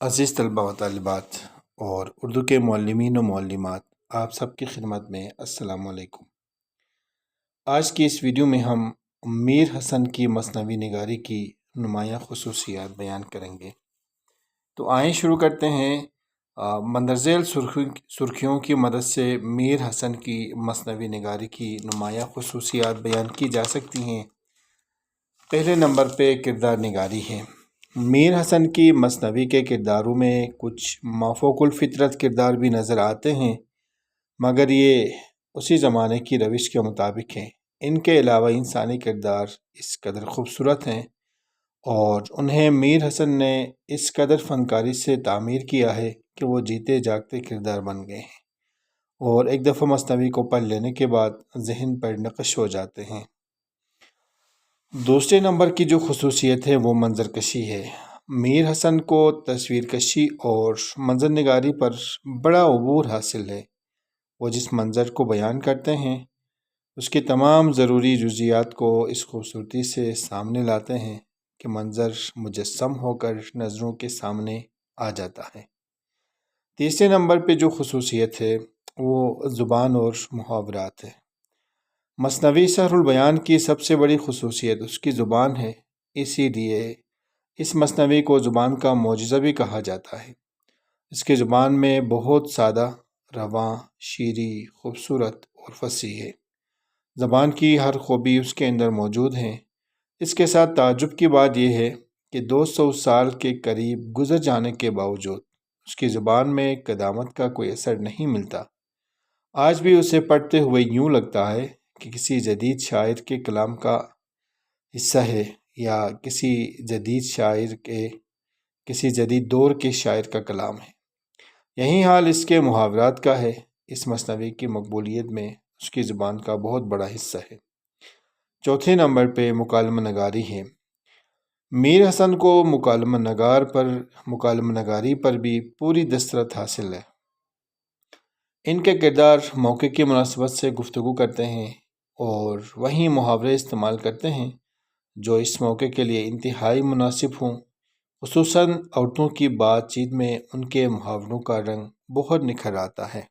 عزیز طلبہ و طالبات اور اردو کے معلمین و معلمات، آپ سب کی خدمت میں السلام علیکم۔ آج کی اس ویڈیو میں ہم میر حسن کی مثنوی نگاری کی نمایاں خصوصیات بیان کریں گے۔ تو آئیں شروع کرتے ہیں۔ مندرجہ ذیل سرخیوں کی مدد سے میر حسن کی مثنوی نگاری کی نمایاں خصوصیات بیان کی جا سکتی ہیں۔ پہلے نمبر پہ کردار نگاری ہے۔ میر حسن کی مثنوی کے کرداروں میں کچھ مافوق الفطرت کردار بھی نظر آتے ہیں، مگر یہ اسی زمانے کی روش کے مطابق ہیں۔ ان کے علاوہ انسانی کردار اس قدر خوبصورت ہیں اور انہیں میر حسن نے اس قدر فنکاری سے تعمیر کیا ہے کہ وہ جیتے جاگتے کردار بن گئے ہیں اور ایک دفعہ مثنوی کو پڑھ لینے کے بعد ذہن پر نقش ہو جاتے ہیں۔ دوسرے نمبر کی جو خصوصیت ہے وہ منظر کشی ہے۔ میر حسن کو تصویر کشی اور منظر نگاری پر بڑا عبور حاصل ہے۔ وہ جس منظر کو بیان کرتے ہیں اس کی تمام ضروری جزیات کو اس خوبصورتی سے سامنے لاتے ہیں کہ منظر مجسم ہو کر نظروں کے سامنے آ جاتا ہے۔ تیسرے نمبر پہ جو خصوصیت ہے وہ زبان اور محاورات ہے۔ مثنوی سحر البیان کی سب سے بڑی خصوصیت اس کی زبان ہے، اسی لیے اس مثنوی کو زبان کا معجزہ بھی کہا جاتا ہے۔ اس کی زبان میں بہت سادہ، رواں، شیریں، خوبصورت اور فصیح ہے۔ زبان کی ہر خوبی اس کے اندر موجود ہے۔ اس کے ساتھ تعجب کی بات یہ ہے کہ 200 سال کے قریب گزر جانے کے باوجود اس کی زبان میں قدامت کا کوئی اثر نہیں ملتا۔ آج بھی اسے پڑھتے ہوئے یوں لگتا ہے کہ کسی جدید شاعر کے کلام کا حصہ ہے یا کسی جدید دور کے شاعر کا کلام ہے۔ یہی حال اس کے محاورات کا ہے۔ اس مثنوی کی مقبولیت میں اس کی زبان کا بہت بڑا حصہ ہے۔ چوتھے نمبر پہ مکالمہ نگاری ہے۔ میر حسن کو مکالمہ نگاری پر بھی پوری دسترت حاصل ہے۔ ان کے کردار موقع کی مناسبت سے گفتگو کرتے ہیں اور وہی محاورے استعمال کرتے ہیں جو اس موقع کے لیے انتہائی مناسب ہوں۔ خصوصاً عورتوں کی بات چیت میں ان کے محاوروں کا رنگ بہت نکھر آتا ہے۔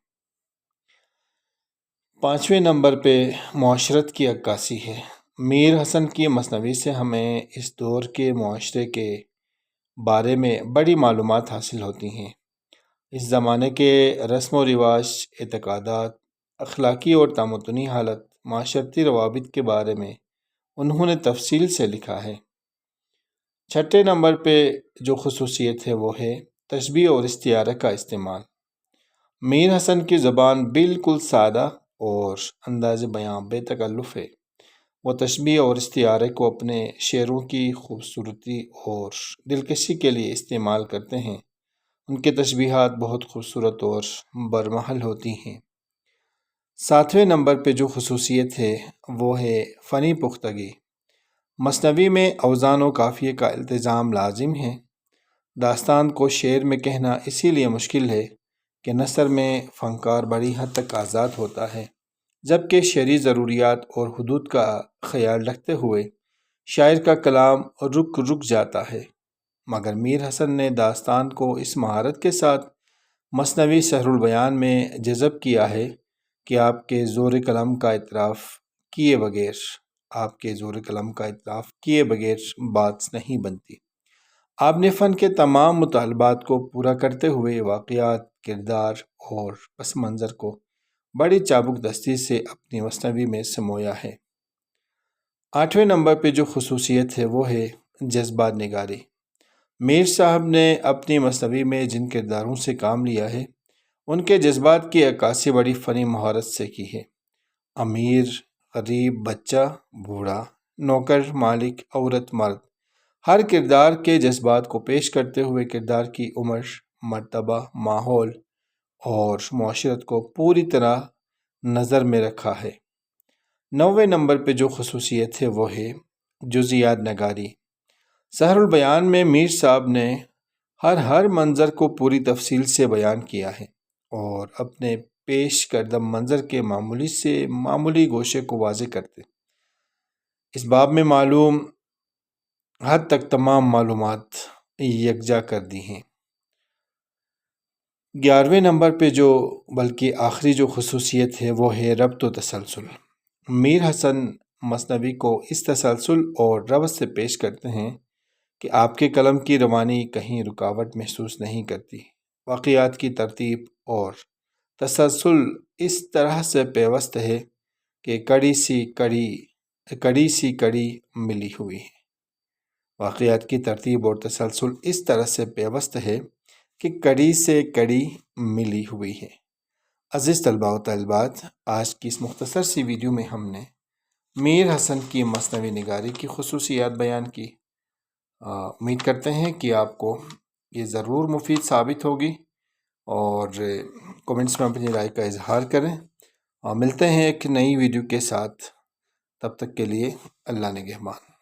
پانچویں نمبر پہ معاشرت کی عکاسی ہے۔ میر حسن کی مثنوی سے ہمیں اس دور کے معاشرے کے بارے میں بڑی معلومات حاصل ہوتی ہیں۔ اس زمانے کے رسم و رواج، اعتقادات، اخلاقی اور تمدنی حالت، معاشرتی روابط کے بارے میں انہوں نے تفصیل سے لکھا ہے۔ چھٹے نمبر پہ جو خصوصیت ہے وہ ہے تشبیہ اور استعارہ کا استعمال۔ میر حسن کی زبان بالکل سادہ اور انداز بیاں بے تکلف ہے۔ وہ تشبیہ اور استعارے کو اپنے شعروں کی خوبصورتی اور دلکشی کے لیے استعمال کرتے ہیں۔ ان کے تشبیہات بہت خوبصورت اور برمحل ہوتی ہیں۔ ساتویں نمبر پہ جو خصوصیت ہے وہ ہے فنی پختگی۔ مثنوی میں اوزان و قافیے کا التزام لازم ہے۔ داستان کو شعر میں کہنا اسی لیے مشکل ہے کہ نثر میں فنکار بڑی حد تک آزاد ہوتا ہے، جبکہ شعری ضروریات اور حدود کا خیال رکھتے ہوئے شاعر کا کلام رک جاتا ہے۔ مگر میر حسن نے داستان کو اس مہارت کے ساتھ مثنوی سحر البیان میں جذب کیا ہے کہ آپ کے زور قلم کا اعتراف کیے بغیر بات نہیں بنتی۔ آپ نے فن کے تمام مطالبات کو پورا کرتے ہوئے واقعات، کردار اور پس منظر کو بڑی چابک دستی سے اپنی مثنوی میں سمویا ہے۔ آٹھویں نمبر پہ جو خصوصیت ہے وہ ہے جذبات نگاری۔ میر صاحب نے اپنی مثنوی میں جن کرداروں سے کام لیا ہے ان کے جذبات کی عکاسی بڑی فنی مہارت سے کی ہے۔ امیر، غریب، بچہ، بوڑھا، نوکر، مالک، عورت، مرد، ہر کردار کے جذبات کو پیش کرتے ہوئے کردار کی عمر، مرتبہ، ماحول اور معاشرت کو پوری طرح نظر میں رکھا ہے۔ 9ویں نمبر پہ جو خصوصیت ہے وہ ہے جزیات نگاری۔ سحر البیان میں میر صاحب نے ہر منظر کو پوری تفصیل سے بیان کیا ہے اور اپنے پیش کردہ منظر کے معمولی سے معمولی گوشے کو واضح کرتے اس باب میں معلوم حد تک تمام معلومات یکجا کر دی ہیں۔ 11ویں نمبر پہ جو بلکہ آخری جو خصوصیت ہے وہ ہے ربط و تسلسل۔ میر حسن مثنوی کو اس تسلسل اور ربط سے پیش کرتے ہیں کہ آپ کے قلم کی روانی کہیں رکاوٹ محسوس نہیں کرتی۔ واقعات کی ترتیب اور تسلسل اس طرح سے پیوست ہے کہ کڑی سی کڑی ملی ہوئی ہے۔ واقعات کی ترتیب اور تسلسل اس طرح سے پیوست ہے کہ کڑی سے کڑی ملی ہوئی ہے۔ عزیز طلباء و طالبات، آج کی اس مختصر سی ویڈیو میں ہم نے میر حسن کی مثنوی نگاری کی خصوصیات بیان کی۔ امید کرتے ہیں کہ آپ کو یہ ضرور مفید ثابت ہوگی، اور کومنٹس میں اپنی رائے کا اظہار کریں، اور ملتے ہیں ایک نئی ویڈیو کے ساتھ۔ تب تک کے لیے اللہ نگہبان۔